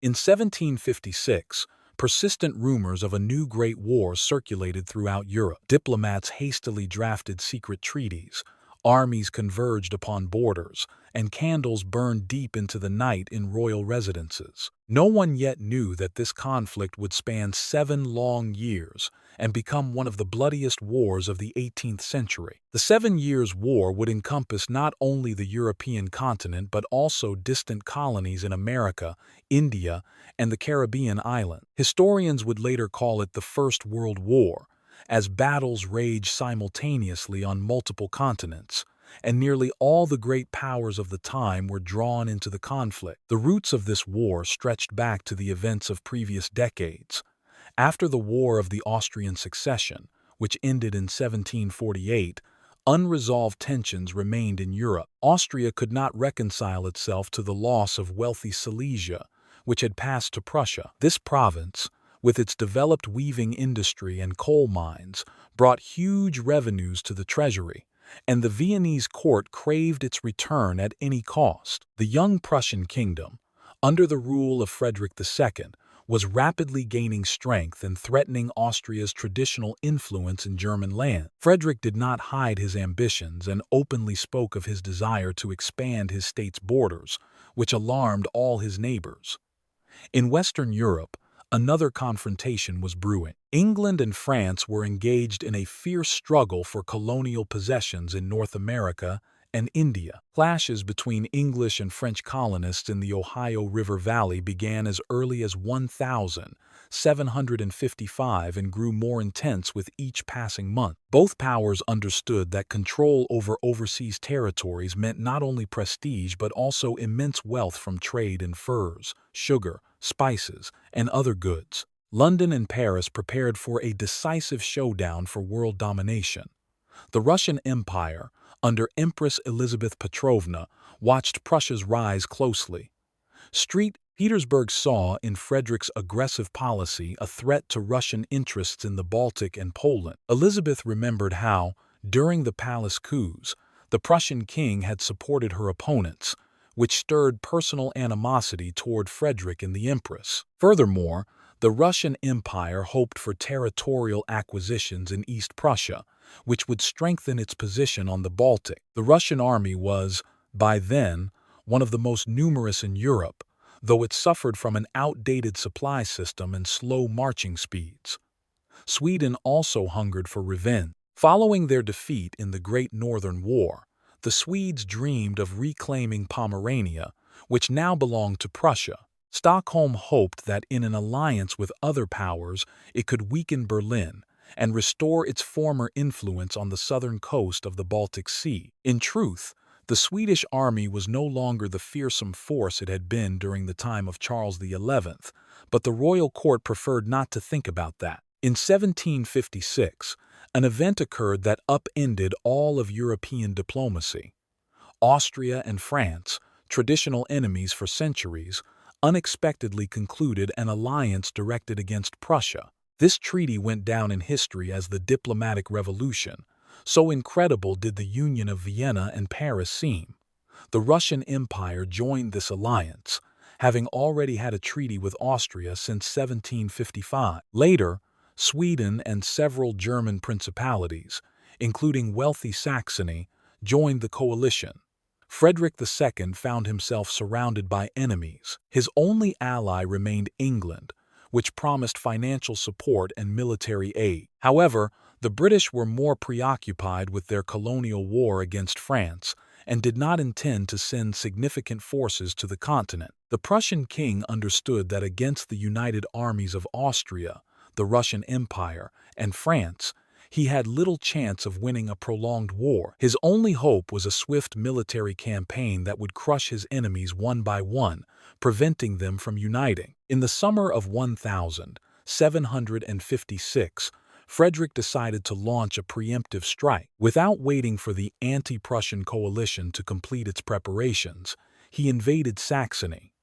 In 1756, persistent rumors of a new Great War circulated throughout Europe. Diplomats hastily drafted secret treaties, armies converged upon borders, and candles burned deep into the night in royal residences. No one yet knew that this conflict would span 7 long years and become one of the bloodiest wars of the 18th century. The 7 Years' War would encompass not only the European continent but also distant colonies in America, India, and the Caribbean islands. Historians would later call it the First World War, as battles raged simultaneously on multiple continents, and nearly all the great powers of the time were drawn into the conflict. The roots of this war stretched back to the events of previous decades. After the War of the Austrian Succession, which ended in 1748, unresolved tensions remained in Europe. Austria could not reconcile itself to the loss of wealthy Silesia, which had passed to Prussia. This province, with its developed weaving industry and coal mines, brought huge revenues to the treasury, and the Viennese court craved its return at any cost. The young Prussian kingdom, under the rule of Frederick II, was rapidly gaining strength and threatening Austria's traditional influence in German land. Frederick did not hide his ambitions and openly spoke of his desire to expand his state's borders, which alarmed all his neighbors. In Western Europe, another confrontation was brewing. England and France were engaged in a fierce struggle for colonial possessions in North America and India. Clashes between English and French colonists in the Ohio River Valley began as early as 1755 and grew more intense with each passing month. Both powers understood that control over overseas territories meant not only prestige but also immense wealth from trade in furs, sugar, spices, and other goods. London and Paris prepared for a decisive showdown for world domination. The Russian Empire, under Empress Elizabeth Petrovna, watched Prussia's rise closely. Petersburg saw in Frederick's aggressive policy a threat to Russian interests in the Baltic and Poland. Elizabeth remembered how, during the palace coups, the Prussian king had supported her opponents, which stirred personal animosity toward Frederick and the Empress. Furthermore, the Russian Empire hoped for territorial acquisitions in East Prussia, which would strengthen its position on the Baltic. The Russian army was, by then, one of the most numerous in Europe, though it suffered from an outdated supply system and slow marching speeds. Sweden also hungered for revenge. Following their defeat in the Great Northern War, the Swedes dreamed of reclaiming Pomerania, which now belonged to Prussia. Stockholm hoped that in an alliance with other powers it could weaken Berlin and restore its former influence on the southern coast of the Baltic Sea. In truth, the Swedish army was no longer the fearsome force it had been during the time of Charles XI, but the royal court preferred not to think about that. In 1756, an event occurred that upended all of European diplomacy. Austria and France, traditional enemies for centuries, unexpectedly concluded an alliance directed against Prussia. This treaty went down in history as the diplomatic revolution. So incredible did the union of Vienna and Paris seem. The Russian Empire joined this alliance, having already had a treaty with Austria since 1755. Later, Sweden and several German principalities, including wealthy Saxony, joined the coalition. Frederick II found himself surrounded by enemies. His only ally remained England, which promised financial support and military aid. However, the British were more preoccupied with their colonial war against France and did not intend to send significant forces to the continent. The Prussian king understood that against the united armies of Austria, the Russian Empire, and France, he had little chance of winning a prolonged war. His only hope was a swift military campaign that would crush his enemies one by one, preventing them from uniting. In the summer of 1756, Frederick decided to launch a preemptive strike. Without waiting for the anti-Prussian coalition to complete its preparations, he invaded Saxony.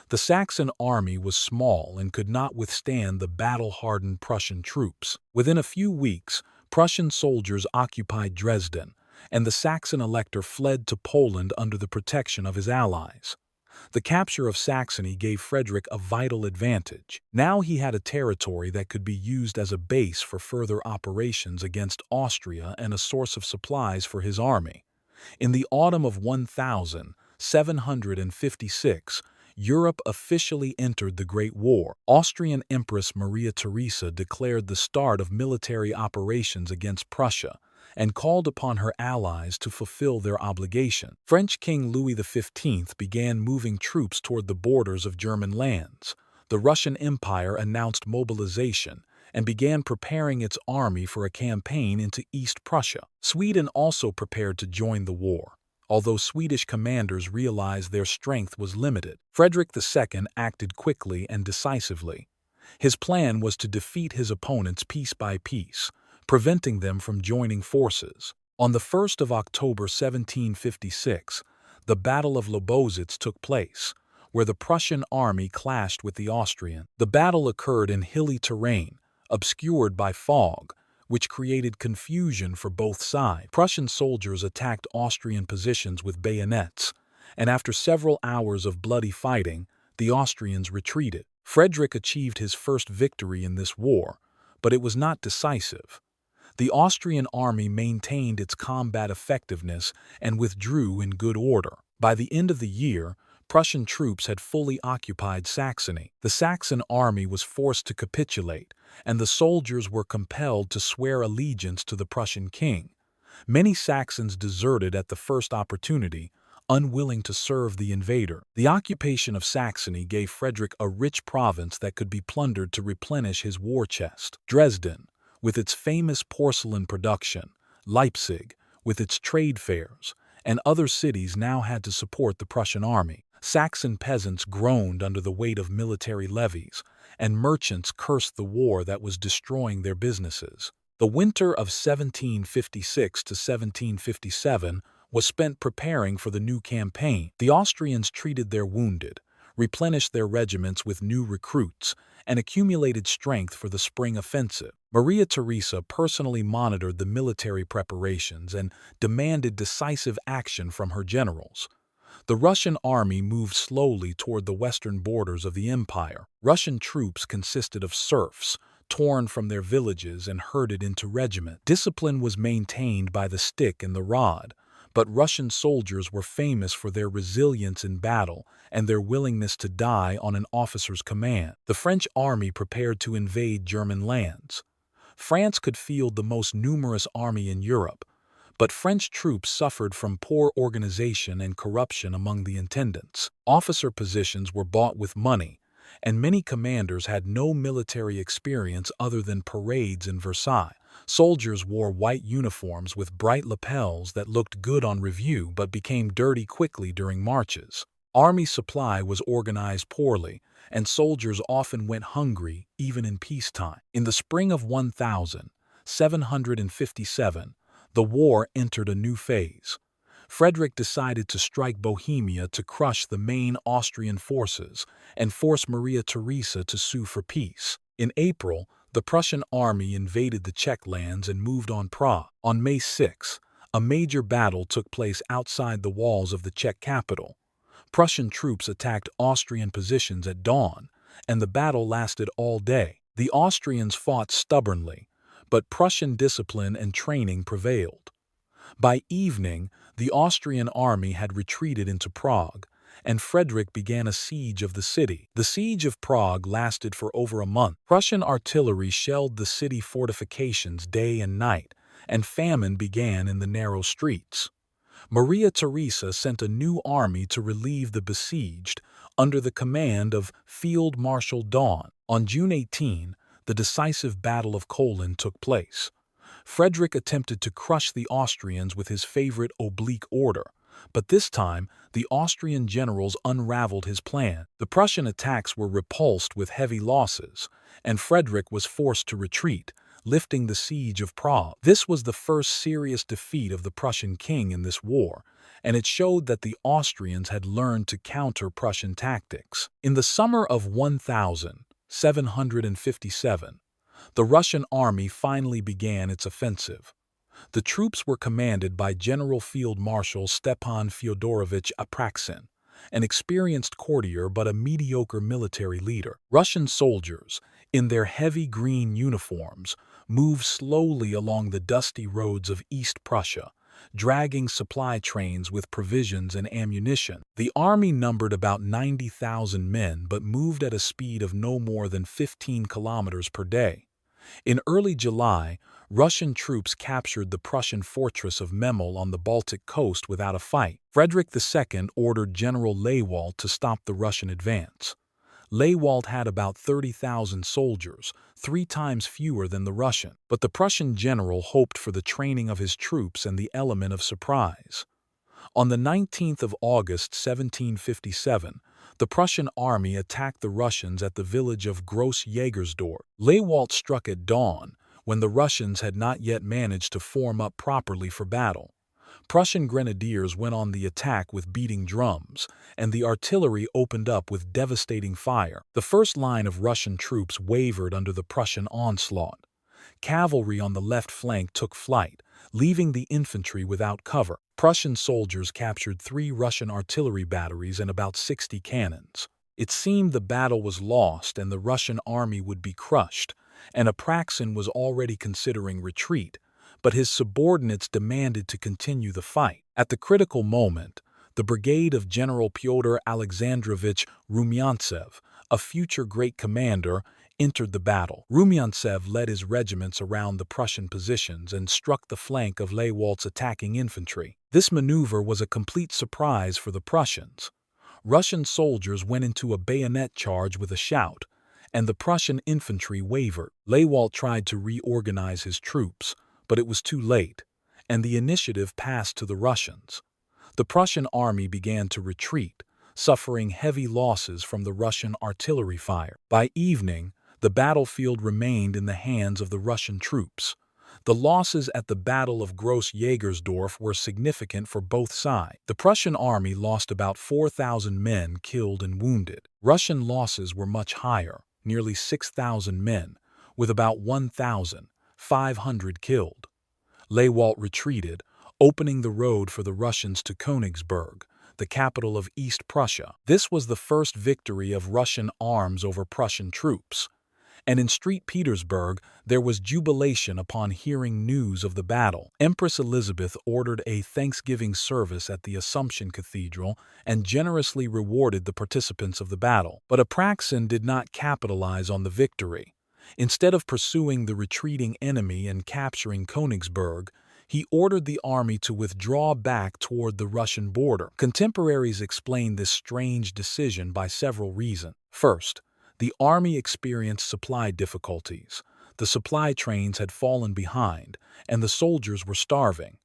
The Saxon army was small and could not withstand the battle-hardened Prussian troops. Within a few weeks, Prussian soldiers occupied Dresden, and the Saxon elector fled to Poland under the protection of his allies. The capture of Saxony gave Frederick a vital advantage. Now he had a territory that could be used as a base for further operations against Austria and a source of supplies for his army. In the autumn of 1756, Europe officially entered the Great War. Austrian Empress Maria Theresa declared the start of military operations against Prussia and called upon her allies to fulfill their obligation. French King Louis XV began moving troops toward the borders of German lands. The Russian Empire announced mobilization and began preparing its army for a campaign into East Prussia. Sweden also prepared to join the war, although Swedish commanders realized their strength was limited. Frederick II acted quickly and decisively. His plan was to defeat his opponents piece by piece, preventing them from joining forces. On the 1st of October 1756, the Battle of Lobositz took place, where the Prussian army clashed with the Austrian. The battle occurred in hilly terrain, obscured by fog, which created confusion for both sides. Prussian soldiers attacked Austrian positions with bayonets, and after several hours of bloody fighting, the Austrians retreated. Frederick achieved his first victory in this war, but it was not decisive. The Austrian army maintained its combat effectiveness and withdrew in good order. By the end of the year, Prussian troops had fully occupied Saxony. The Saxon army was forced to capitulate, and the soldiers were compelled to swear allegiance to the Prussian king. Many Saxons deserted at the first opportunity, unwilling to serve the invader. The occupation of Saxony gave Frederick a rich province that could be plundered to replenish his war chest. Dresden, with its famous porcelain production, Leipzig, with its trade fairs, and other cities now had to support the Prussian army. Saxon peasants groaned under the weight of military levies, and merchants cursed the war that was destroying their businesses. The winter of 1756 to 1757 was spent preparing for the new campaign. The Austrians treated their wounded, replenished their regiments with new recruits, and accumulated strength for the spring offensive. Maria Theresa personally monitored the military preparations and demanded decisive action from her generals. The Russian army moved slowly toward the western borders of the empire. Russian troops consisted of serfs, torn from their villages and herded into regiments. Discipline was maintained by the stick and the rod, but Russian soldiers were famous for their resilience in battle and their willingness to die on an officer's command. The French army prepared to invade German lands. France could field the most numerous army in Europe, but French troops suffered from poor organization and corruption among the intendants. Officer positions were bought with money, and many commanders had no military experience other than parades in Versailles. Soldiers wore white uniforms with bright lapels that looked good on review but became dirty quickly during marches. Army supply was organized poorly, and soldiers often went hungry even in peacetime. In the spring of 1757, the war entered a new phase. Frederick decided to strike Bohemia to crush the main Austrian forces and force Maria Theresa to sue for peace. In April, the Prussian army invaded the Czech lands and moved on Prague. On May 6, a major battle took place outside the walls of the Czech capital. Prussian troops attacked Austrian positions at dawn, and the battle lasted all day. The Austrians fought stubbornly, but Prussian discipline and training prevailed. By evening, the Austrian army had retreated into Prague, and Frederick began a siege of the city. The siege of Prague lasted for over a month. Prussian artillery shelled the city fortifications day and night, and famine began in the narrow streets. Maria Theresa sent a new army to relieve the besieged under the command of Field Marshal Daun. On June 18, the decisive Battle of Kolin took place. Frederick attempted to crush the Austrians with his favorite oblique order, but this time the Austrian generals unraveled his plan. The Prussian attacks were repulsed with heavy losses, and Frederick was forced to retreat, lifting the siege of Prague. This was the first serious defeat of the Prussian king in this war, and it showed that the Austrians had learned to counter Prussian tactics. In the summer of 1757, the Russian army finally began its offensive. The troops were commanded by General Field Marshal Stepan Fyodorovich Apraksin, an experienced courtier but a mediocre military leader. Russian soldiers, in their heavy green uniforms, moved slowly along the dusty roads of East Prussia, dragging supply trains with provisions and ammunition. The army numbered about 90,000 men but moved at a speed of no more than 15 kilometers per day. In early July, Russian troops captured the Prussian fortress of Memel on the Baltic coast without a fight. Frederick II ordered General Lewald to stop the Russian advance. Lewald had about 30,000 soldiers, 3 times fewer than the Russian, but the Prussian general hoped for the training of his troops and the element of surprise. On the 19th of August 1757, the Prussian army attacked the Russians at the village of Gross-Jägersdorf. Lewald struck at dawn, when the Russians had not yet managed to form up properly for battle. Prussian grenadiers went on the attack with beating drums, and the artillery opened up with devastating fire. The first line of Russian troops wavered under the Prussian onslaught. Cavalry on the left flank took flight, leaving the infantry without cover. Prussian soldiers captured 3 Russian artillery batteries and about 60 cannons. It seemed the battle was lost and the Russian army would be crushed, and Apraksin was already considering retreat, but his subordinates demanded to continue the fight. At the critical moment, the brigade of General Pyotr Alexandrovich Rumyantsev, a future great commander, entered the battle. Rumyantsev led his regiments around the Prussian positions and struck the flank of Lewald's attacking infantry. This maneuver was a complete surprise for the Prussians. Russian soldiers went into a bayonet charge with a shout, and the Prussian infantry wavered. Lewald tried to reorganize his troops, but it was too late, and the initiative passed to the Russians. The Prussian army began to retreat, suffering heavy losses from the Russian artillery fire. By evening, the battlefield remained in the hands of the Russian troops. The losses at the Battle of Gross-Jägersdorf were significant for both sides. The Prussian army lost about 4,000 men killed and wounded. Russian losses were much higher, nearly 6,000 men, with about 1,500 killed. Lewald retreated, opening the road for the Russians to Königsberg, the capital of East Prussia. This was the first victory of Russian arms over Prussian troops, and in St. Petersburg there was jubilation upon hearing news of the battle. Empress Elizabeth ordered a Thanksgiving service at the Assumption Cathedral and generously rewarded the participants of the battle. But Apraksin did not capitalize on the victory. Instead of pursuing the retreating enemy and capturing Königsberg, he ordered the army to withdraw back toward the Russian border. Contemporaries explained this strange decision by several reasons. First, the army experienced supply difficulties. The supply trains had fallen behind, and the soldiers were starving.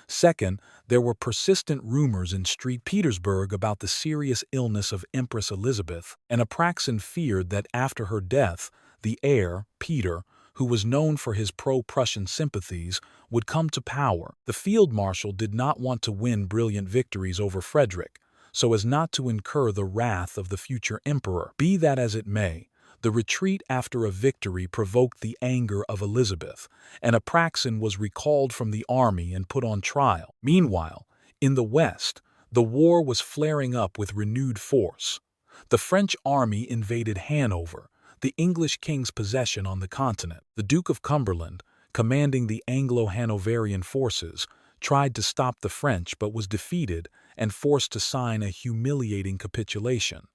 Second, there were persistent rumors in St. Petersburg about the serious illness of Empress Elizabeth, and Apraksin feared that after her death, the heir, Peter, who was known for his pro-Prussian sympathies, would come to power. The field marshal did not want to win brilliant victories over Frederick, so as not to incur the wrath of the future emperor. Be that as it may, the retreat after a victory provoked the anger of Elizabeth, and Apraksin was recalled from the army and put on trial. Meanwhile, in the West, the war was flaring up with renewed force. The French army invaded Hanover, the English king's possession on the continent. The Duke of Cumberland, commanding the Anglo-Hanoverian forces, tried to stop the French but was defeated and forced to sign a humiliating capitulation.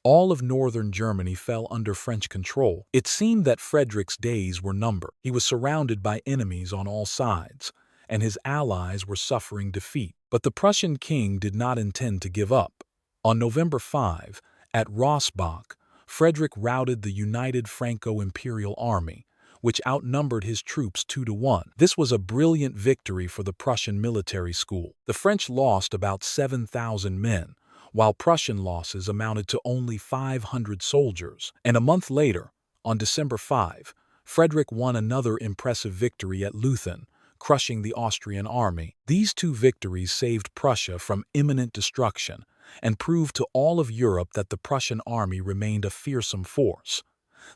All of northern Germany fell under French control. It seemed that Frederick's days were numbered. He was surrounded by enemies on all sides, and his allies were suffering defeat. But the Prussian king did not intend to give up. On November 5, at Rossbach, Frederick routed the united Franco-Imperial army, which outnumbered his troops 2-1. This was a brilliant victory for the Prussian military school. The French lost about 7,000 men, while Prussian losses amounted to only 500 soldiers. And a month later, on December 5, Frederick won another impressive victory at Leuthen, crushing the Austrian army. These 2 victories saved Prussia from imminent destruction and proved to all of Europe that the Prussian army remained a fearsome force.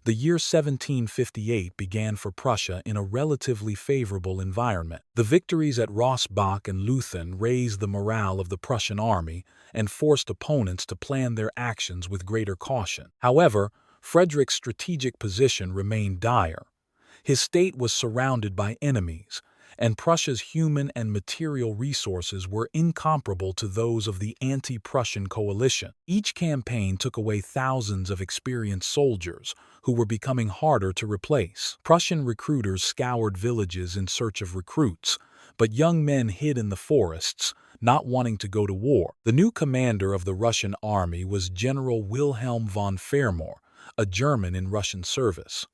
The year 1758 began for Prussia in a relatively favorable environment. The victories at Rossbach and Leuthen raised the morale of the Prussian army and forced opponents to plan their actions with greater caution. However, Frederick's strategic position remained dire. His state was surrounded by enemies, and Prussia's human and material resources were incomparable to those of the anti-Prussian coalition. Each campaign took away thousands of experienced soldiers who were becoming harder to replace. Prussian recruiters scoured villages in search of recruits, but young men hid in the forests, not wanting to go to war. The new commander of the Russian army was General Wilhelm von Fermor, a German in Russian service.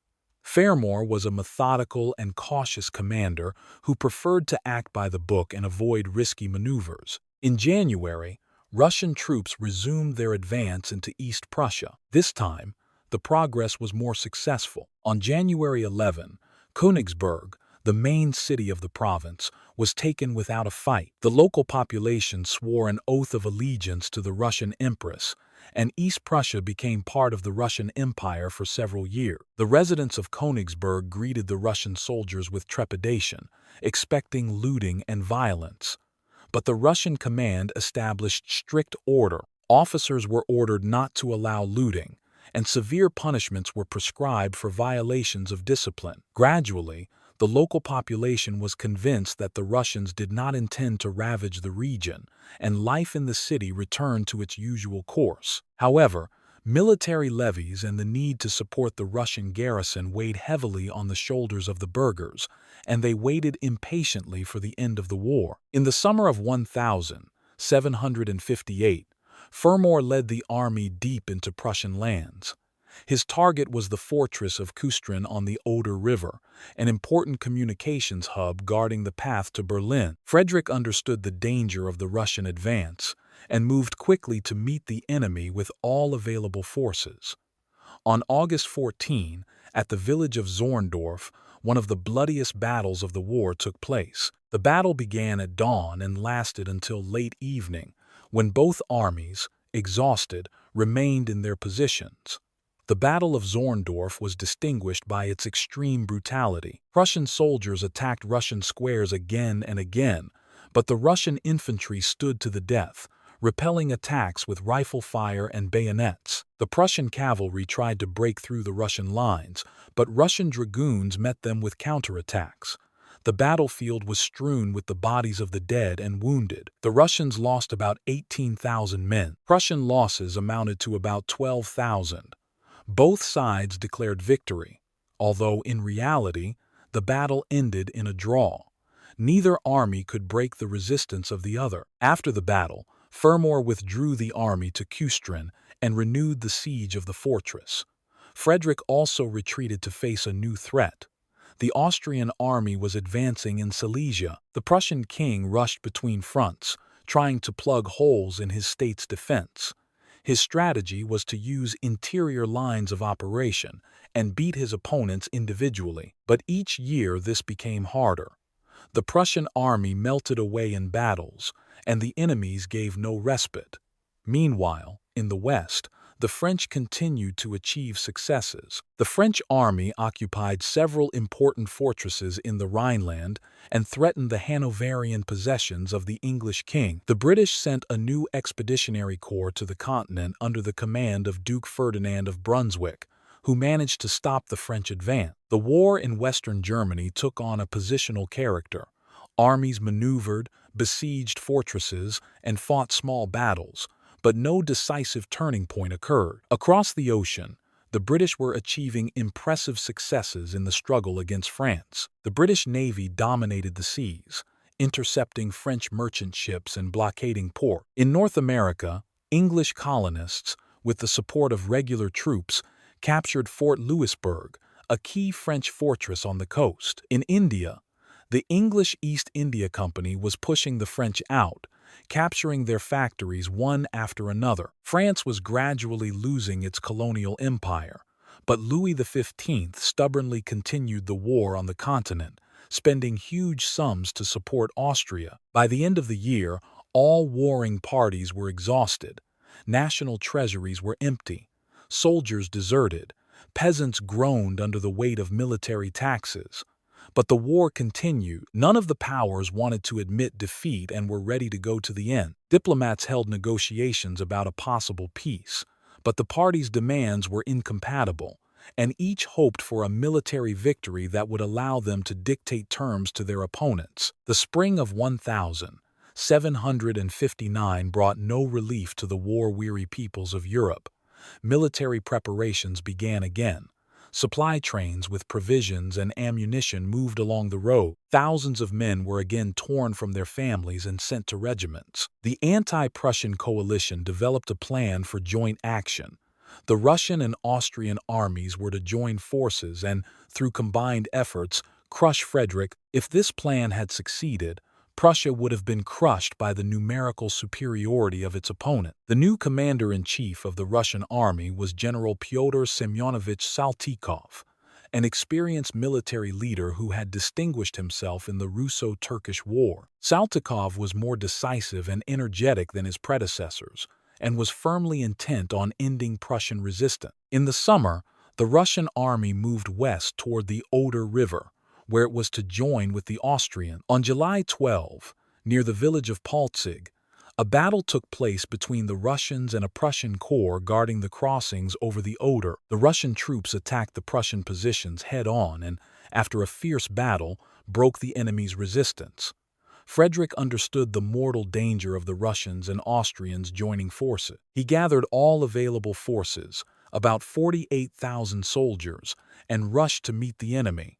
Fermor was a methodical and cautious commander who preferred to act by the book and avoid risky maneuvers. In January, Russian troops resumed their advance into East Prussia. This time, the progress was more successful. On January 11, Königsberg, the main city of the province, was taken without a fight. The local population swore an oath of allegiance to the Russian Empress, and East Prussia became part of the Russian Empire for several years. The residents of Königsberg greeted the Russian soldiers with trepidation, expecting looting and violence. But the Russian command established strict order. Officers were ordered not to allow looting, and severe punishments were prescribed for violations of discipline. Gradually, the local population was convinced that the Russians did not intend to ravage the region, and life in the city returned to its usual course. However, military levies and the need to support the Russian garrison weighed heavily on the shoulders of the burghers, and they waited impatiently for the end of the war. In the summer of 1758, Fermor led the army deep into Prussian lands. His target was the fortress of Kustrin on the Oder River, an important communications hub guarding the path to Berlin. Frederick understood the danger of the Russian advance and moved quickly to meet the enemy with all available forces. On August 14, at the village of Zorndorf, one of the bloodiest battles of the war took place. The battle began at dawn and lasted until late evening, when both armies, exhausted, remained in their positions. The Battle of Zorndorf was distinguished by its extreme brutality. Prussian soldiers attacked Russian squares again and again, but the Russian infantry stood to the death, repelling attacks with rifle fire and bayonets. The Prussian cavalry tried to break through the Russian lines, but Russian dragoons met them with counterattacks. The battlefield was strewn with the bodies of the dead and wounded. The Russians lost about 18,000 men. Prussian losses amounted to about 12,000. Both sides declared victory, although in reality, the battle ended in a draw. Neither army could break the resistance of the other. After the battle, Fermor withdrew the army to Kustrin and renewed the siege of the fortress. Frederick also retreated to face a new threat. The Austrian army was advancing in Silesia. The Prussian king rushed between fronts, trying to plug holes in his state's defense. His strategy was to use interior lines of operation and beat his opponents individually, but each year this became harder. The Prussian army melted away in battles, and the enemies gave no respite. Meanwhile, in the west, the French continued to achieve successes. The French army occupied several important fortresses in the Rhineland and threatened the Hanoverian possessions of the English king. The British sent a new expeditionary corps to the continent under the command of Duke Ferdinand of Brunswick, who managed to stop the French advance. The war in western Germany took on a positional character. Armies maneuvered, besieged fortresses, and fought small battles, but no decisive turning point occurred. Across the ocean, the British were achieving impressive successes in the struggle against France. The British Navy dominated the seas, intercepting French merchant ships and blockading ports. In North America, English colonists, with the support of regular troops, captured Fort Louisbourg, a key French fortress on the coast. In India, the English East India Company was pushing the French out, capturing their factories one after another. France was gradually losing its colonial empire, but Louis XV stubbornly continued the war on the continent, spending huge sums to support Austria. By the end of the year, all warring parties were exhausted. National treasuries were empty. Soldiers deserted, Peasants groaned under the weight of military taxes. But the war continued. None of the powers wanted to admit defeat and were ready to go to the end. Diplomats held negotiations about a possible peace, but the parties' demands were incompatible, and each hoped for a military victory that would allow them to dictate terms to their opponents. The spring of 1759 brought no relief to the war-weary peoples of Europe. Military preparations began again. Supply trains with provisions and ammunition moved along the road. Thousands of men were again torn from their families and sent to regiments. The anti-Prussian coalition developed a plan for joint action. The Russian and Austrian armies were to join forces and, through combined efforts, crush Frederick. If this plan had succeeded, Prussia would have been crushed by the numerical superiority of its opponent. The new commander-in-chief of the Russian army was General Pyotr Semyonovich Saltykov, an experienced military leader who had distinguished himself in the Russo-Turkish War. Saltykov was more decisive and energetic than his predecessors, and was firmly intent on ending Prussian resistance. In the summer, the Russian army moved west toward the Oder River, where it was to join with the Austrians. On July 12, near the village of Plassey, a battle took place between the Russians and a Prussian corps guarding the crossings over the Oder. The Russian troops attacked the Prussian positions head-on and, after a fierce battle, broke the enemy's resistance. Frederick understood the mortal danger of the Russians and Austrians joining forces. He gathered all available forces, about 48,000 soldiers, and rushed to meet the enemy.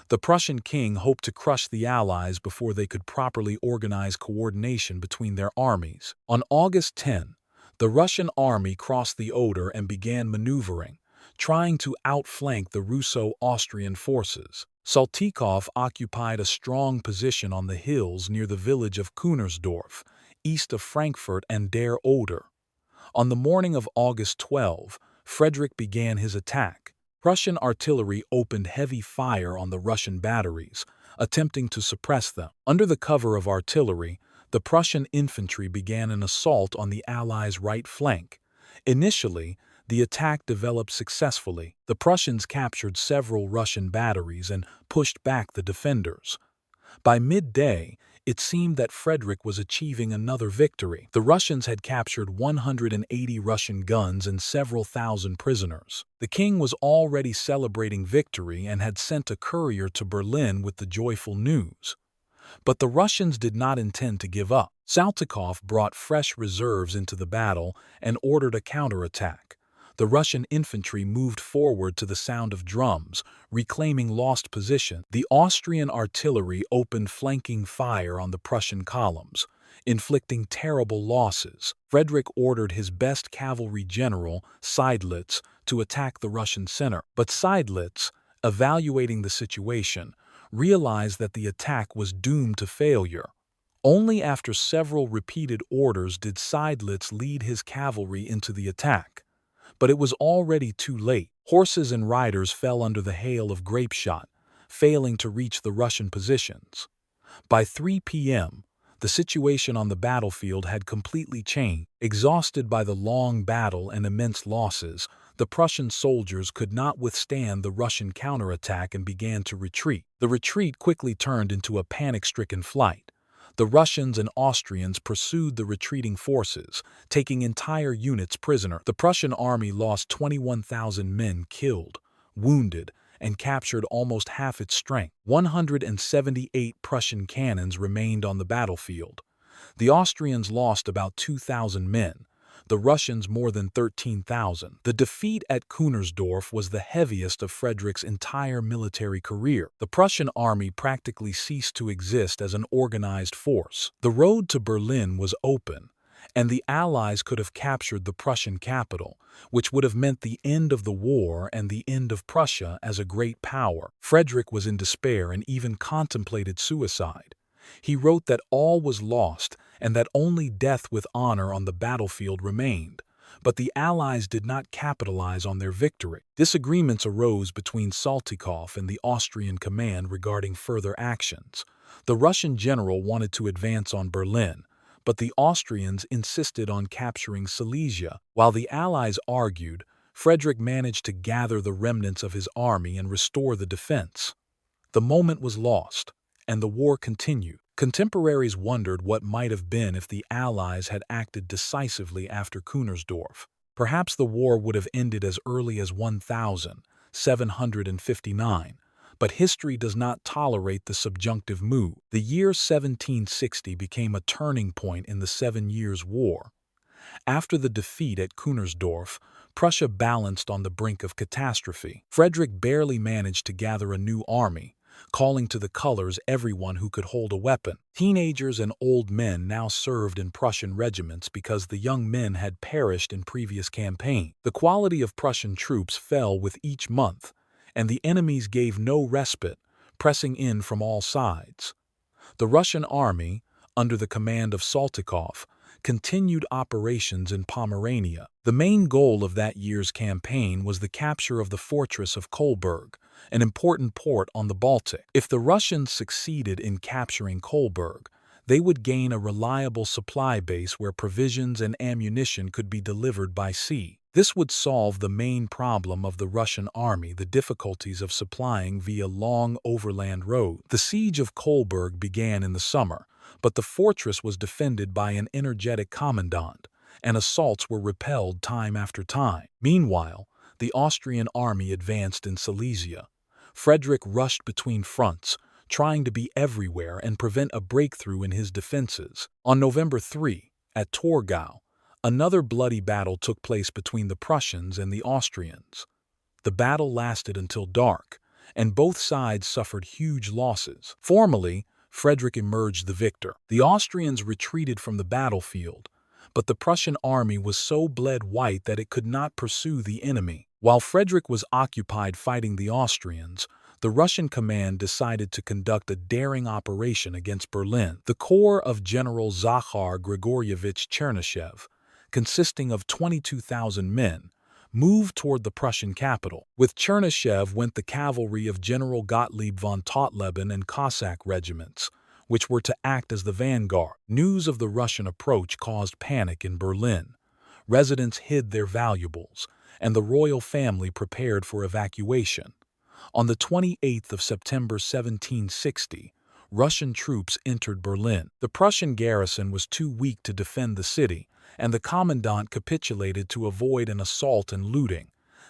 The Prussian king hoped to crush the Allies before they could properly organize coordination between their armies. On August 10, the Russian army crossed the Oder and began maneuvering, trying to outflank the Russo-Austrian forces. Saltykov occupied a strong position on the hills near the village of Kunersdorf, east of Frankfurt and der Oder. On the morning of August 12, Frederick began his attack. Prussian artillery opened heavy fire on the Russian batteries, attempting to suppress them. Under the cover of artillery, the Prussian infantry began an assault on the Allies' right flank. Initially, the attack developed successfully. The Prussians captured several Russian batteries and pushed back the defenders. By midday, it seemed that Frederick was achieving another victory. The Russians had captured 180 Russian guns and several thousand prisoners. The king was already celebrating victory and had sent a courier to Berlin with the joyful news. But the Russians did not intend to give up. Saltykov brought fresh reserves into the battle and ordered a counterattack. The Russian infantry moved forward to the sound of drums, reclaiming lost position. The Austrian artillery opened flanking fire on the Prussian columns, inflicting terrible losses. Frederick ordered his best cavalry general, Seydlitz, to attack the Russian center. But Seydlitz, evaluating the situation, realized that the attack was doomed to failure. Only after several repeated orders did Seydlitz lead his cavalry into the attack. But it was already too late. Horses and riders fell under the hail of grape shot, failing to reach the Russian positions. By 3 p.m., the situation on the battlefield had completely changed. Exhausted by the long battle and immense losses, the Prussian soldiers could not withstand the Russian counterattack and began to retreat. The retreat quickly turned into a panic-stricken flight. The Russians and Austrians pursued the retreating forces, taking entire units prisoner. The Prussian army lost 21,000 men killed, wounded, and captured almost half its strength. 178 Prussian cannons remained on the battlefield. The Austrians lost about 2,000 men, the Russians more than 13,000. The defeat at Kunersdorf was the heaviest of Frederick's entire military career. The Prussian army practically ceased to exist as an organized force. The road to Berlin was open, and the Allies could have captured the Prussian capital, which would have meant the end of the war and the end of Prussia as a great power. Frederick was in despair and even contemplated suicide. He wrote that all was lost and that only death with honor on the battlefield remained. But the Allies did not capitalize on their victory. Disagreements arose between Saltykov and the Austrian command regarding further actions. The Russian general wanted to advance on Berlin, but the Austrians insisted on capturing Silesia. While the Allies argued, Frederick managed to gather the remnants of his army and restore the defense. The moment was lost, and the war continued. Contemporaries wondered what might have been if the Allies had acted decisively after Kunersdorf. Perhaps the war would have ended as early as 1759, but history does not tolerate the subjunctive mood. The year 1760 became a turning point in the 7 Years' War. After the defeat at Kunersdorf, Prussia balanced on the brink of catastrophe. Frederick barely managed to gather a new army, calling to the colors everyone who could hold a weapon. Teenagers and old men now served in Prussian regiments because the young men had perished in previous campaigns. The quality of Prussian troops fell with each month, and the enemies gave no respite, pressing in from all sides. The Russian army, under the command of Saltykov, continued operations in Pomerania. The main goal of that year's campaign was the capture of the fortress of Kolberg, an important port on the Baltic. If the Russians succeeded in capturing Kolberg, they would gain a reliable supply base where provisions and ammunition could be delivered by sea. This would solve the main problem of the Russian army, the difficulties of supplying via long overland roads. The siege of Kolberg began in the summer, but the fortress was defended by an energetic commandant, and assaults were repelled time after time. Meanwhile, the Austrian army advanced in Silesia. Frederick rushed between fronts, trying to be everywhere and prevent a breakthrough in his defenses. On November 3, at Torgau, another bloody battle took place between the Prussians and the Austrians. The battle lasted until dark, and both sides suffered huge losses. Formally, Frederick emerged the victor. The Austrians retreated from the battlefield, but the Prussian army was so bled white that it could not pursue the enemy. While Frederick was occupied fighting the Austrians, the Russian command decided to conduct a daring operation against Berlin. The corps of General Zakhar Grigorievich Chernyshev, consisting of 22,000 men, moved toward the Prussian capital. With Chernyshev went the cavalry of General Gottlieb von Tautleben and Cossack regiments, which were to act as the vanguard. News of the Russian approach caused panic in Berlin. Residents hid their valuables, and the royal family prepared for evacuation. On the 28th of September 1760, Russian troops entered Berlin. The Prussian garrison was too weak to defend the city, and the commandant capitulated to avoid an assault and looting.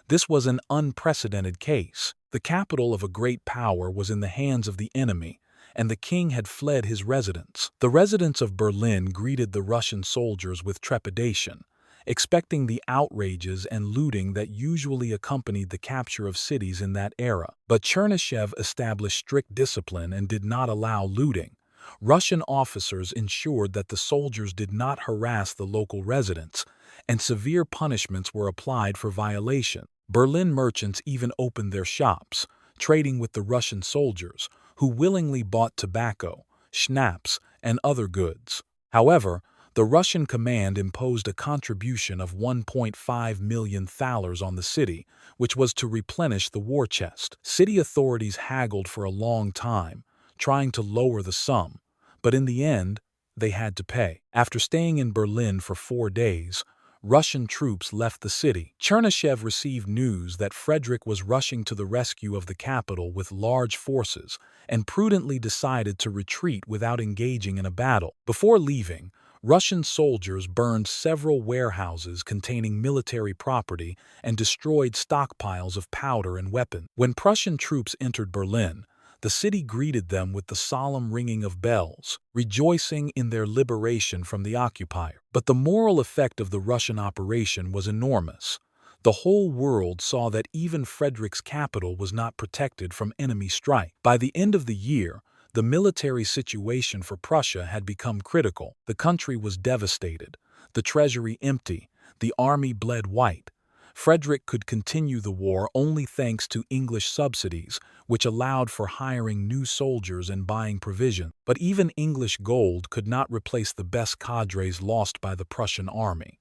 This was an unprecedented case. The capital of a great power was in the hands of the enemy, and the king had fled his residence. The residents of Berlin greeted the Russian soldiers with trepidation, expecting the outrages and looting that usually accompanied the capture of cities in that era. But Chernyshev established strict discipline and did not allow looting. Russian officers ensured that the soldiers did not harass the local residents, and severe punishments were applied for violation. Berlin merchants even opened their shops, trading with the Russian soldiers, who willingly bought tobacco, schnapps, and other goods. However, the Russian command imposed a contribution of 1.5 million thalers on the city, which was to replenish the war chest. City authorities haggled for a long time, trying to lower the sum, but in the end, they had to pay. After staying in Berlin for 4 days, Russian troops left the city. Chernyshev received news that Frederick was rushing to the rescue of the capital with large forces and prudently decided to retreat without engaging in a battle. Before leaving, Russian soldiers burned several warehouses containing military property and destroyed stockpiles of powder and weapons. When Prussian troops entered Berlin, the city greeted them with the solemn ringing of bells, rejoicing in their liberation from the occupier. But the moral effect of the Russian operation was enormous. The whole world saw that even Frederick's capital was not protected from enemy strike. By the end of the year, the military situation for Prussia had become critical. The country was devastated, the treasury empty, the army bled white. Frederick could continue the war only thanks to English subsidies, which allowed for hiring new soldiers and buying provisions. But even English gold could not replace the best cadres lost by the Prussian army.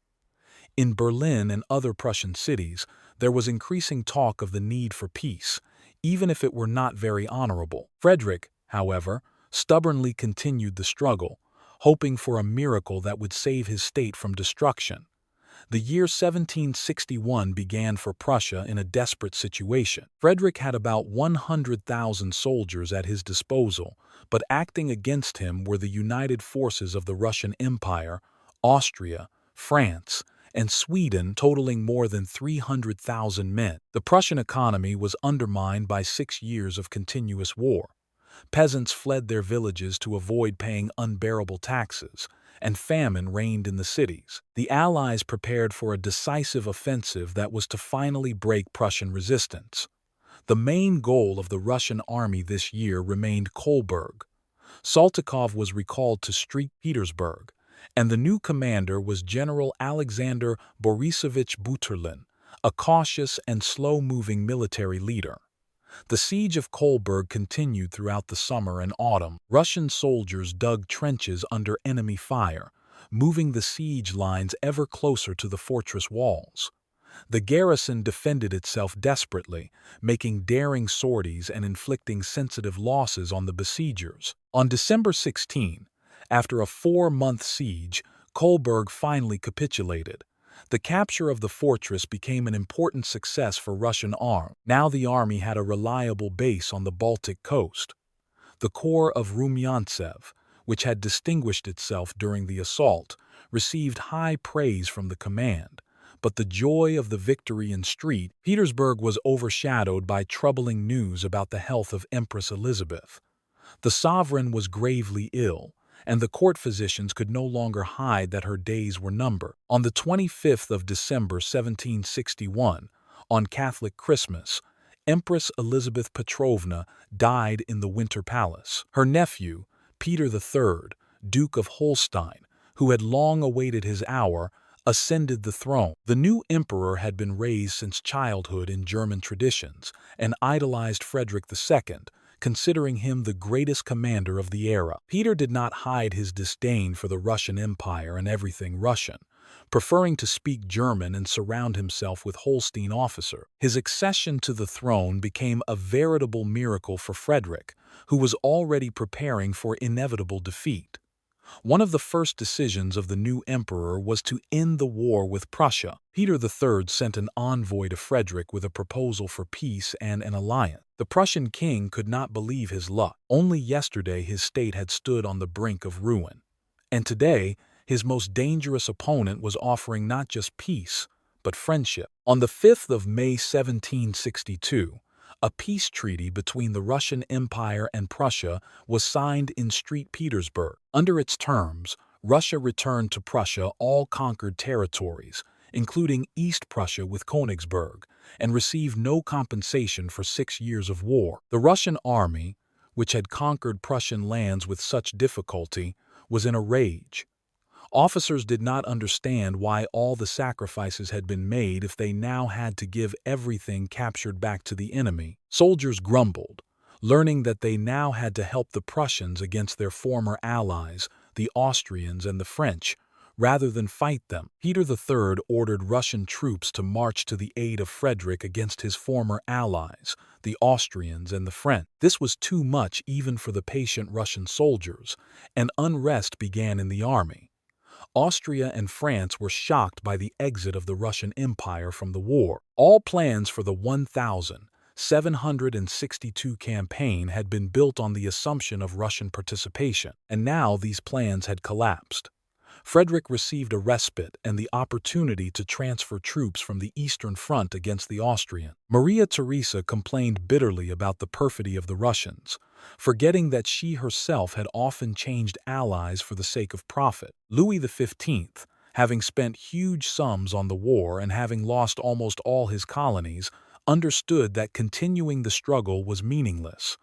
In Berlin and other Prussian cities, there was increasing talk of the need for peace, even if it were not very honorable. Frederick, however, stubbornly continued the struggle, hoping for a miracle that would save his state from destruction. The year 1761 began for Prussia in a desperate situation. Frederick had about 100,000 soldiers at his disposal, but acting against him were the united forces of the Russian Empire, Austria, France, and Sweden, totaling more than 300,000 men. The Prussian economy was undermined by 6 years of continuous war. Peasants fled their villages to avoid paying unbearable taxes, and famine reigned in the cities. The Allies prepared for a decisive offensive that was to finally break Prussian resistance. The main goal of the Russian army this year remained Kolberg. Saltykov was recalled to St. Petersburg, and the new commander was General Alexander Borisovich Buturlin, a cautious and slow-moving military leader. The siege of Kolberg continued throughout the summer and autumn. Russian soldiers dug trenches under enemy fire, moving the siege lines ever closer to the fortress walls. The garrison defended itself desperately, making daring sorties and inflicting sensitive losses on the besiegers. On December 16, after a 4-month siege, Kolberg finally capitulated. The capture of the fortress became an important success for Russian arms. Now the army had a reliable base on the Baltic coast. The Corps of Rumyantsev, which had distinguished itself during the assault, received high praise from the command. But the joy of the victory in St. Petersburg was overshadowed by troubling news about the health of Empress Elizabeth. The sovereign was gravely ill, and the court physicians could no longer hide that her days were numbered. On the 25th of December 1761, on Catholic Christmas, Empress Elizabeth Petrovna died in the Winter Palace. Her nephew, Peter III, Duke of Holstein, who had long awaited his hour, ascended the throne. The new emperor had been raised since childhood in German traditions and idolized Frederick II, considering him the greatest commander of the era. Peter did not hide his disdain for the Russian Empire and everything Russian, preferring to speak German and surround himself with Holstein officers. His accession to the throne became a veritable miracle for Frederick, who was already preparing for inevitable defeat. One of the first decisions of the new emperor was to end the war with Prussia. Peter III sent an envoy to Frederick with a proposal for peace and an alliance. The Prussian king could not believe his luck. Only yesterday his state had stood on the brink of ruin. And today, his most dangerous opponent was offering not just peace, but friendship. On the 5th of May 1762, a peace treaty between the Russian Empire and Prussia was signed in St. Petersburg. Under its terms, Russia returned to Prussia all conquered territories, including East Prussia with Königsberg, and received no compensation for 6 years of war. The Russian army, which had conquered Prussian lands with such difficulty, was in a rage. Officers did not understand why all the sacrifices had been made if they now had to give everything captured back to the enemy. Soldiers grumbled, learning that they now had to help the Prussians against their former allies, the Austrians and the French, rather than fight them. Peter III ordered Russian troops to march to the aid of Frederick against his former allies, the Austrians and the French. This was too much even for the patient Russian soldiers, and unrest began in the army. Austria and France were shocked by the exit of the Russian Empire from the war. All plans for the 1762 campaign had been built on the assumption of Russian participation, and now these plans had collapsed. Frederick received a respite and the opportunity to transfer troops from the Eastern Front against the Austrians. Maria Theresa complained bitterly about the perfidy of the Russians, forgetting that she herself had often changed allies for the sake of profit. Louis XV, having spent huge sums on the war and having lost almost all his colonies, understood that continuing the struggle was meaningless.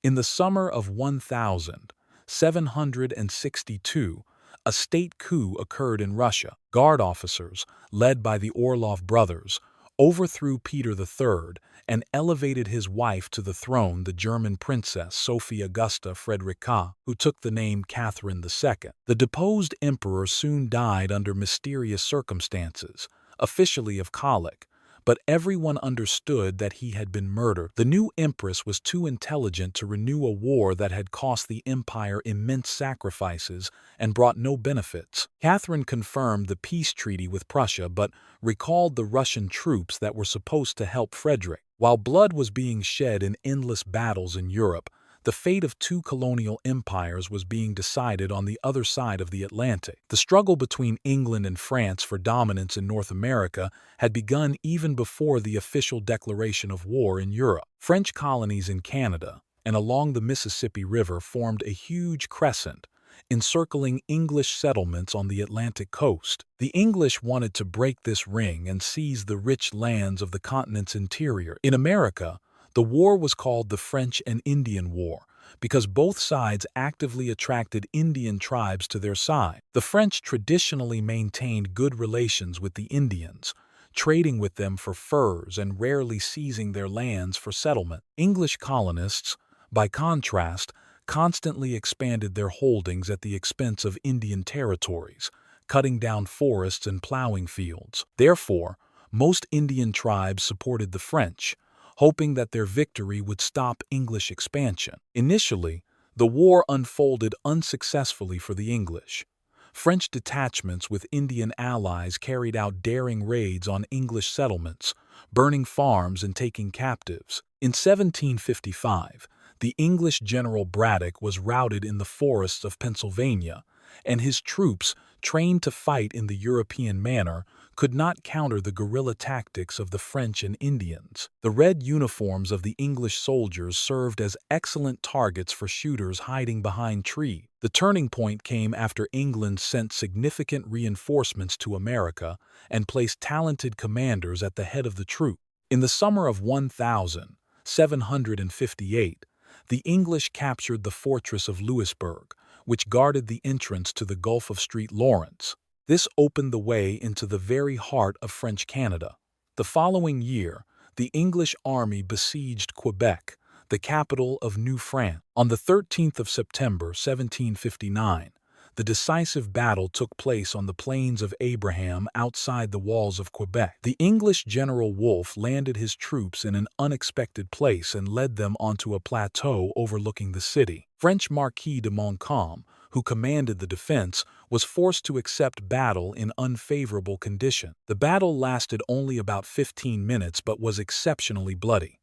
In the summer of 1762, a state coup occurred in Russia. Guard officers, led by the Orlov brothers, overthrew Peter III and elevated his wife to the throne, the German princess Sophie Augusta Friedricha, who took the name Catherine II. The deposed emperor soon died under mysterious circumstances, officially of colic, but everyone understood that he had been murdered. The new empress was too intelligent to renew a war that had cost the empire immense sacrifices and brought no benefits. Catherine confirmed the peace treaty with Prussia but recalled the Russian troops that were supposed to help Frederick. While blood was being shed in endless battles in Europe, the fate of two colonial empires was being decided on the other side of the Atlantic. The struggle between England and France for dominance in North America had begun even before the official declaration of war in Europe. French colonies in Canada and along the Mississippi River formed a huge crescent, encircling English settlements on the Atlantic coast. The English wanted to break this ring and seize the rich lands of the continent's interior. In America, the war was called the French and Indian War because both sides actively attracted Indian tribes to their side. The French traditionally maintained good relations with the Indians, trading with them for furs and rarely seizing their lands for settlement. English colonists, by contrast, constantly expanded their holdings at the expense of Indian territories, cutting down forests and plowing fields. Therefore, most Indian tribes supported the French, hoping that their victory would stop English expansion. Initially, the war unfolded unsuccessfully for the English. French detachments with Indian allies carried out daring raids on English settlements, burning farms and taking captives. In 1755, the English General Braddock was routed in the forests of Pennsylvania, and his troops, trained to fight in the European manner, could not counter the guerrilla tactics of the French and Indians. The red uniforms of the English soldiers served as excellent targets for shooters hiding behind trees. The turning point came after England sent significant reinforcements to America and placed talented commanders at the head of the troops. In the summer of 1758, the English captured the fortress of Louisbourg, which guarded the entrance to the Gulf of St. Lawrence. This opened the way into the very heart of French Canada. The following year, the English army besieged Quebec, the capital of New France. On the 13th of September, 1759, the decisive battle took place on the Plains of Abraham outside the walls of Quebec. The English General Wolfe landed his troops in an unexpected place and led them onto a plateau overlooking the city. French Marquis de Montcalm, who commanded the defense, was forced to accept battle in unfavorable conditions. The battle lasted only about 15 minutes but was exceptionally bloody.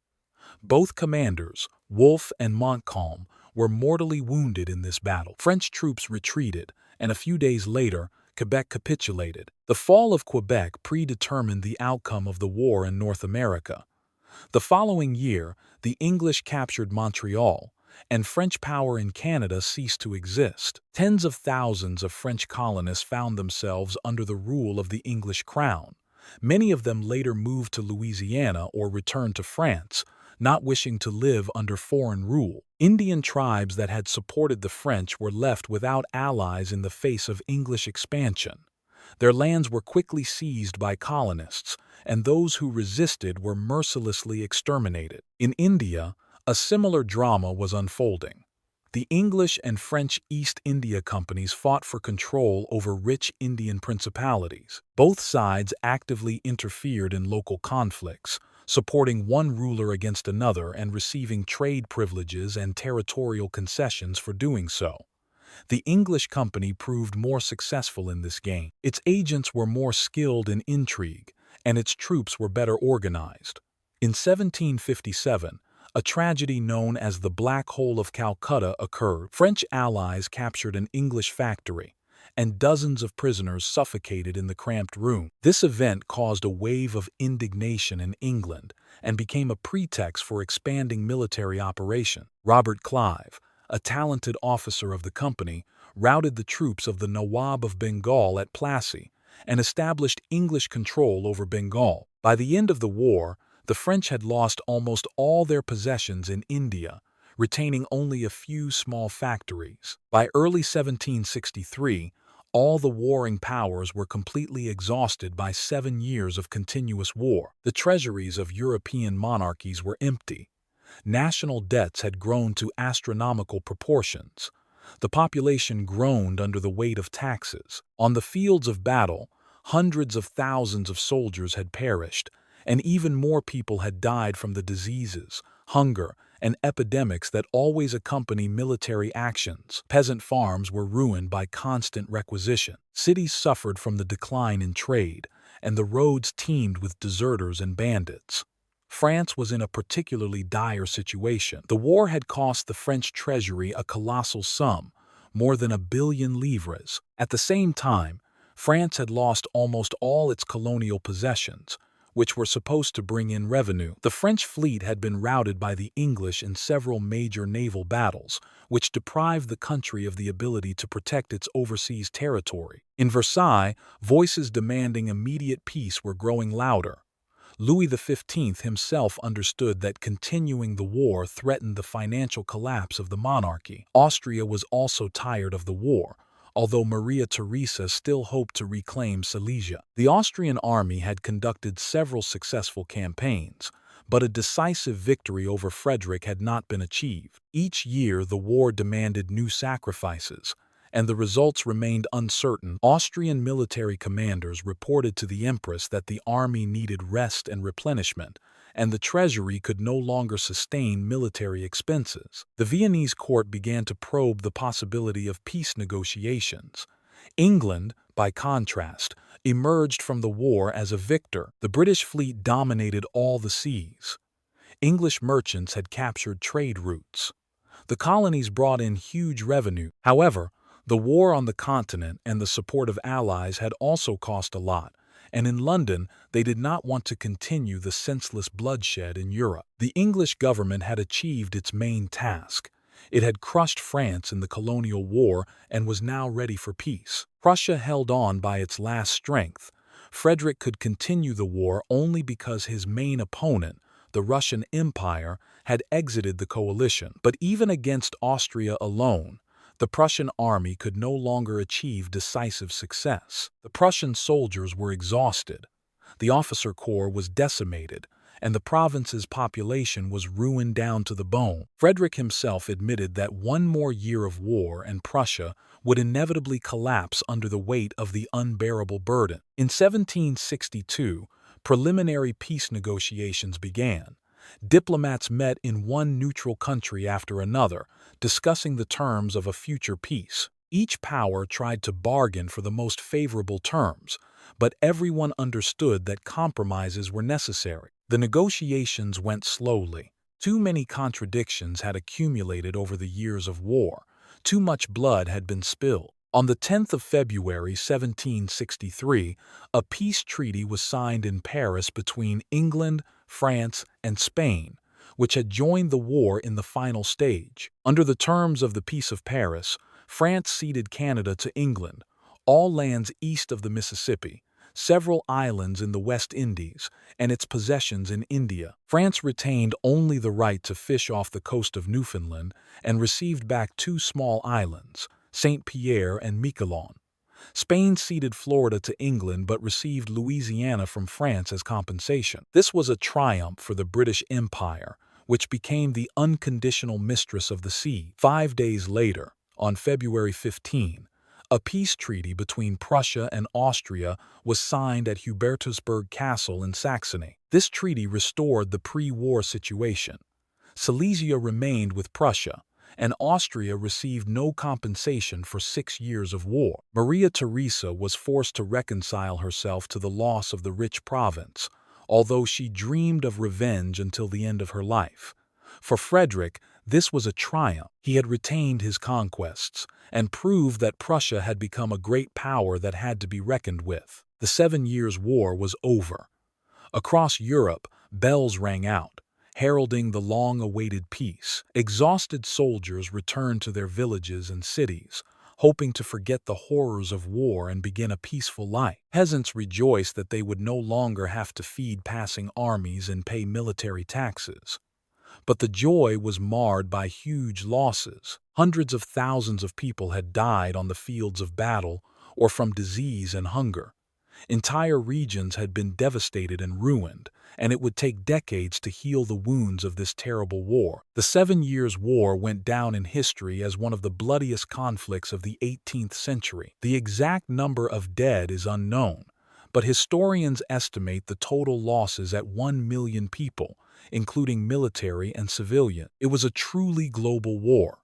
Both commanders, Wolfe and Montcalm, were mortally wounded in this battle. French troops retreated, and a few days later, Quebec capitulated. The fall of Quebec predetermined the outcome of the war in North America. The following year, the English captured Montreal, and French power in Canada ceased to exist. Tens of thousands of French colonists found themselves under the rule of the English crown. Many of them later moved to Louisiana or returned to France, not wishing to live under foreign rule. Indian tribes that had supported the French were left without allies in the face of English expansion. Their lands were quickly seized by colonists, and those who resisted were mercilessly exterminated. In India, a similar drama was unfolding. The English and French East India Companies fought for control over rich Indian principalities. Both sides actively interfered in local conflicts, supporting one ruler against another and receiving trade privileges and territorial concessions for doing so. The English company proved more successful in this game. Its agents were more skilled in intrigue, and its troops were better organized. In 1757, a tragedy known as the Black Hole of Calcutta occurred. French allies captured an English factory, and dozens of prisoners suffocated in the cramped room. This event caused a wave of indignation in England and became a pretext for expanding military operations. Robert Clive, a talented officer of the company, routed the troops of the Nawab of Bengal at Plassey and established English control over Bengal. By the end of the war, the French had lost almost all their possessions in India, retaining only a few small factories. By early 1763, all the warring powers were completely exhausted by 7 years of continuous war. The treasuries of European monarchies were empty. National debts had grown to astronomical proportions. The population groaned under the weight of taxes. On the fields of battle, hundreds of thousands of soldiers had perished, and even more people had died from the diseases, hunger, and epidemics that always accompany military actions. Peasant farms were ruined by constant requisition. Cities suffered from the decline in trade, and the roads teemed with deserters and bandits. France was in a particularly dire situation. The war had cost the French treasury a colossal sum, more than 1 billion livres. At the same time, France had lost almost all its colonial possessions, which were supposed to bring in revenue. The French fleet had been routed by the English in several major naval battles, which deprived the country of the ability to protect its overseas territory. In Versailles, voices demanding immediate peace were growing louder. Louis XV himself understood that continuing the war threatened the financial collapse of the monarchy. Austria was also tired of the war, although Maria Theresa still hoped to reclaim Silesia. The Austrian army had conducted several successful campaigns, but a decisive victory over Frederick had not been achieved. Each year the war demanded new sacrifices, and the results remained uncertain. Austrian military commanders reported to the Empress that the army needed rest and replenishment, and the treasury could no longer sustain military expenses. The Viennese court began to probe the possibility of peace negotiations. England, by contrast, emerged from the war as a victor. The British fleet dominated all the seas. English merchants had captured trade routes. The colonies brought in huge revenue. However, the war on the continent and the support of allies had also cost a lot, and in London they did not want to continue the senseless bloodshed in Europe. The English government had achieved its main task. It had crushed France in the colonial war and was now ready for peace. Prussia held on by its last strength. Frederick could continue the war only because his main opponent, the Russian Empire, had exited the coalition. But even against Austria alone, the Prussian army could no longer achieve decisive success. The Prussian soldiers were exhausted, the officer corps was decimated, and the province's population was ruined down to the bone. Frederick himself admitted that one more year of war and Prussia would inevitably collapse under the weight of the unbearable burden. In 1762, preliminary peace negotiations began. Diplomats met in one neutral country after another, discussing the terms of a future peace. Each power tried to bargain for the most favorable terms, but everyone understood that compromises were necessary. The negotiations went slowly. Too many contradictions had accumulated over the years of war. Too much blood had been spilled. On the 10th of February 1763, a peace treaty was signed in Paris between England, France, and Spain, which had joined the war in the final stage. Under the terms of the Peace of Paris, France ceded Canada to England, all lands east of the Mississippi, several islands in the West Indies, and its possessions in India. France retained only the right to fish off the coast of Newfoundland and received back 2 small islands, St. Pierre and Miquelon. Spain ceded Florida to England but received Louisiana from France as compensation. This was a triumph for the British Empire, which became the unconditional mistress of the sea. 5 days later, on February 15, a peace treaty between Prussia and Austria was signed at Hubertusburg Castle in Saxony. This treaty restored the pre-war situation. Silesia remained with Prussia, and Austria received no compensation for 6 years of war. Maria Theresa was forced to reconcile herself to the loss of the rich province, although she dreamed of revenge until the end of her life. For Frederick, this was a triumph. He had retained his conquests and proved that Prussia had become a great power that had to be reckoned with. The 7 Years' War was over. Across Europe, bells rang out, heralding the long-awaited peace. Exhausted soldiers returned to their villages and cities, hoping to forget the horrors of war and begin a peaceful life. Peasants rejoiced that they would no longer have to feed passing armies and pay military taxes. But the joy was marred by huge losses. Hundreds of thousands of people had died on the fields of battle or from disease and hunger. Entire regions had been devastated and ruined, and it would take decades to heal the wounds of this terrible war. The 7 Years' War went down in history as one of the bloodiest conflicts of the 18th century. The exact number of dead is unknown, but historians estimate the total losses at 1 million people, including military and civilian. It was a truly global war.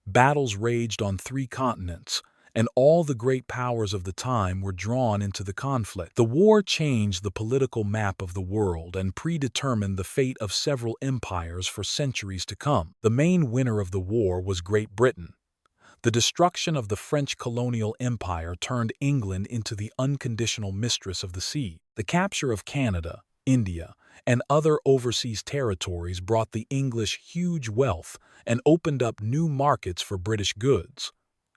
Battles raged on 3 continents, and all the great powers of the time were drawn into the conflict. The war changed the political map of the world and predetermined the fate of several empires for centuries to come. The main winner of the war was Great Britain. The destruction of the French colonial empire turned England into the unconditional mistress of the sea. The capture of Canada, India, and other overseas territories brought the English huge wealth and opened up new markets for British goods.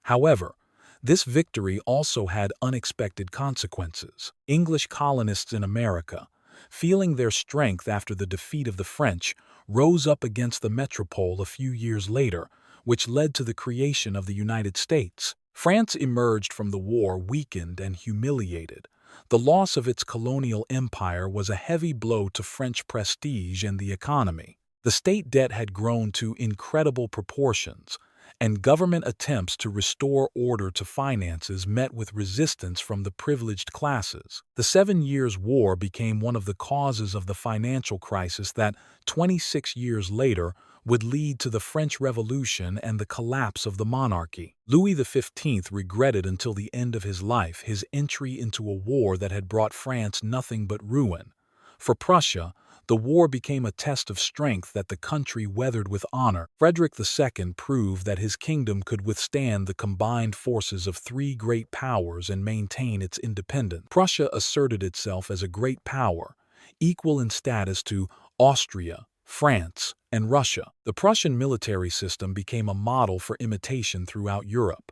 However, this victory also had unexpected consequences. English colonists in America, feeling their strength after the defeat of the French, rose up against the metropole a few years later, which led to the creation of the United States. France emerged from the war weakened and humiliated. The loss of its colonial empire was a heavy blow to French prestige and the economy. The state debt had grown to incredible proportions, and government attempts to restore order to finances met with resistance from the privileged classes. The 7 Years' War became one of the causes of the financial crisis that, 26 years later, would lead to the French Revolution and the collapse of the monarchy. Louis XV regretted until the end of his life his entry into a war that had brought France nothing but ruin. For Prussia, the war became a test of strength that the country weathered with honor. Frederick II proved that his kingdom could withstand the combined forces of 3 great powers and maintain its independence. Prussia asserted itself as a great power, equal in status to Austria, France, and Russia. The Prussian military system became a model for imitation throughout Europe.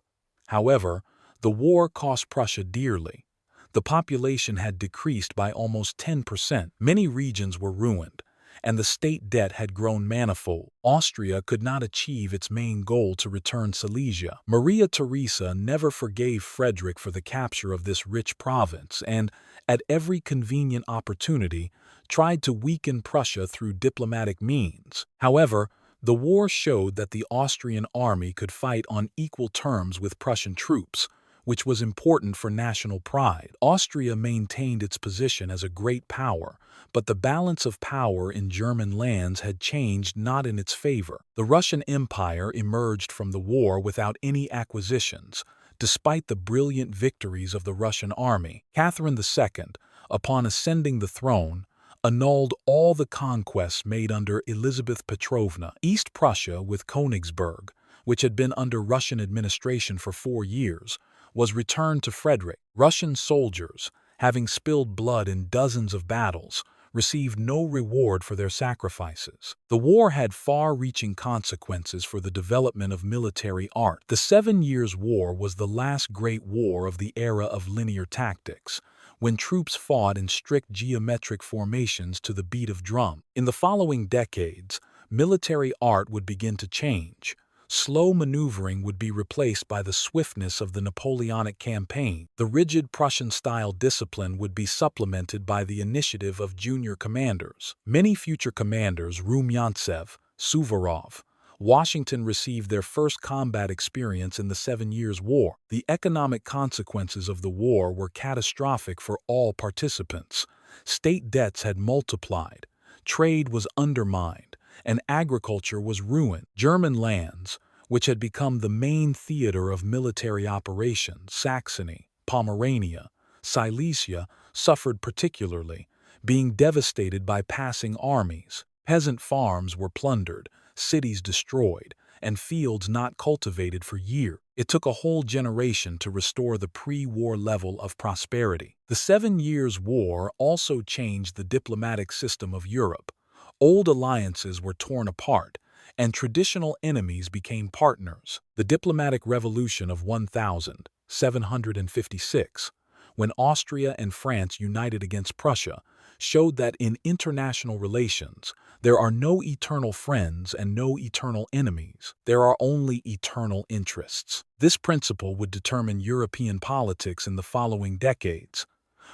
However, the war cost Prussia dearly. The population had decreased by almost 10%. Many regions were ruined, and the state debt had grown manifold. Austria could not achieve its main goal to return Silesia. Maria Theresa never forgave Frederick for the capture of this rich province and, at every convenient opportunity, tried to weaken Prussia through diplomatic means. However, the war showed that the Austrian army could fight on equal terms with Prussian troops, which was important for national pride. Austria maintained its position as a great power, but the balance of power in German lands had changed not in its favor. The Russian Empire emerged from the war without any acquisitions, despite the brilliant victories of the Russian army. Catherine II, upon ascending the throne, annulled all the conquests made under Elizabeth Petrovna. East Prussia, with Königsberg, which had been under Russian administration for 4 years, was returned to Frederick. Russian soldiers, having spilled blood in dozens of battles, received no reward for their sacrifices. The war had far-reaching consequences for the development of military art. The 7 Years' War was the last great war of the era of linear tactics, when troops fought in strict geometric formations to the beat of drum. In the following decades, military art would begin to change. Slow maneuvering would be replaced by the swiftness of the Napoleonic campaign. The rigid Prussian-style discipline would be supplemented by the initiative of junior commanders. Many future commanders, Rumyantsev, Suvorov, Washington, received their first combat experience in the 7 Years' War. The economic consequences of the war were catastrophic for all participants. State debts had multiplied, trade was undermined, and agriculture was ruined. German lands, which had become the main theater of military operations, Saxony, Pomerania, Silesia, suffered particularly, being devastated by passing armies. Peasant farms were plundered, cities destroyed, and fields not cultivated for years. It took a whole generation to restore the pre-war level of prosperity. The 7 Years' War also changed the diplomatic system of Europe. Old alliances were torn apart, and traditional enemies became partners. The diplomatic revolution of 1756, when Austria and France united against Prussia, showed that in international relations, there are no eternal friends and no eternal enemies. There are only eternal interests. This principle would determine European politics in the following decades.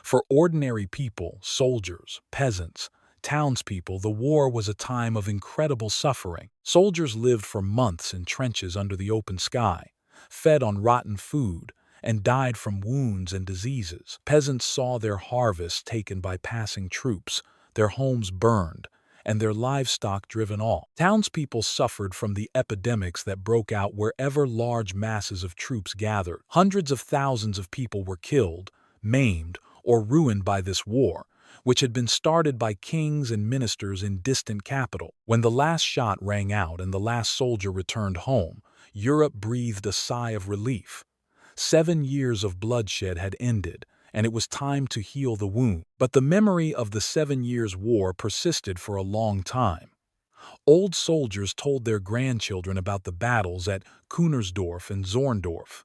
For ordinary people, soldiers, peasants, townspeople, the war was a time of incredible suffering. Soldiers lived for months in trenches under the open sky, fed on rotten food, and died from wounds and diseases. Peasants saw their harvests taken by passing troops, their homes burned, and their livestock driven off. Townspeople suffered from the epidemics that broke out wherever large masses of troops gathered. Hundreds of thousands of people were killed, maimed, or ruined by this war, which had been started by kings and ministers in distant capital. When the last shot rang out and the last soldier returned home, Europe breathed a sigh of relief. 7 years of bloodshed had ended, and it was time to heal the wound. But the memory of the 7 Years' War persisted for a long time. Old soldiers told their grandchildren about the battles at Kunersdorf and Zorndorf.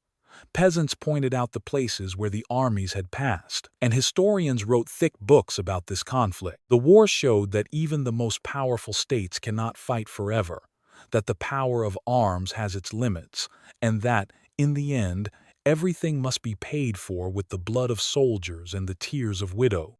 Peasants pointed out the places where the armies had passed, and historians wrote thick books about this conflict. The war showed that even the most powerful states cannot fight forever, that the power of arms has its limits, and that, in the end, everything must be paid for with the blood of soldiers and the tears of widows.